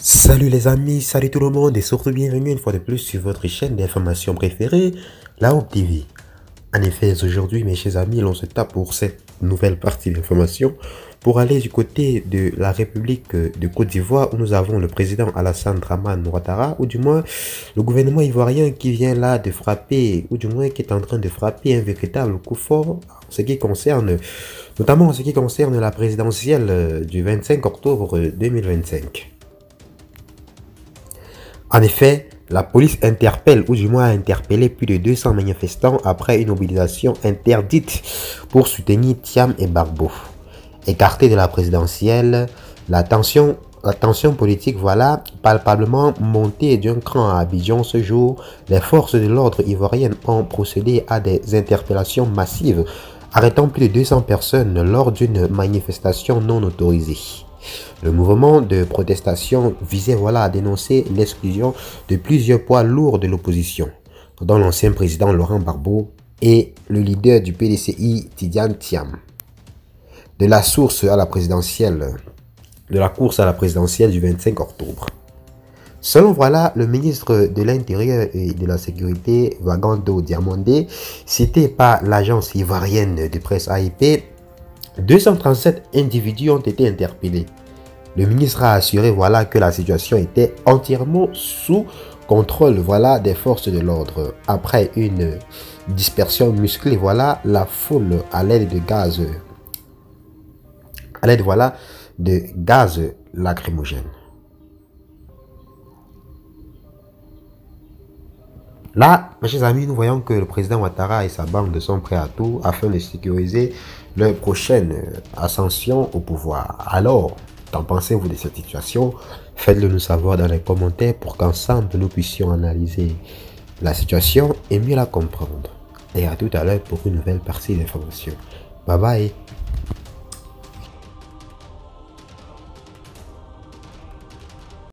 Salut les amis, salut tout le monde et surtout bienvenue une fois de plus sur votre chaîne d'information préférée, la Hope TV. En effet, aujourd'hui mes chers amis, l'on se tape pour cette nouvelle partie d'information pour aller du côté de la République de Côte d'Ivoire où nous avons le président Alassane Dramane Ouattara, ou du moins le gouvernement ivoirien qui vient là de frapper, ou du moins qui est en train de frapper un véritable coup fort en ce qui concerne, notamment en ce qui concerne la présidentielle du 25 octobre 2025. En effet, la police interpelle, ou du moins a interpellé plus de 200 manifestants après une mobilisation interdite pour soutenir Thiam et Barbo. Écarté de la présidentielle, la tension politique voilà palpablement montée d'un cran à Abidjan ce jour. Les forces de l'ordre ivoiriennes ont procédé à des interpellations massives, arrêtant plus de 200 personnes lors d'une manifestation non autorisée. Le mouvement de protestation visait à dénoncer l'exclusion de plusieurs poids lourds de l'opposition, dont l'ancien président Laurent Gbagbo et le leader du PDCI Tidiane Thiam. De la course à la présidentielle du 25 octobre. Selon le ministre de l'Intérieur et de la Sécurité, Vagando Diamandé, cité par l'agence ivoirienne de presse AIP, 237 individus ont été interpellés. Le ministre a assuré que la situation était entièrement sous contrôle des forces de l'ordre. Après une dispersion musclée, la foule à l'aide de gaz lacrymogène. Là, mes chers amis, nous voyons que le président Ouattara et sa bande sont prêts à tout afin de sécuriser leur prochaine ascension au pouvoir. Alors, qu'en pensez-vous de cette situation? Faites-le nous savoir dans les commentaires pour qu'ensemble nous puissions analyser la situation et mieux la comprendre. Et à tout à l'heure pour une nouvelle partie d'information. Bye bye.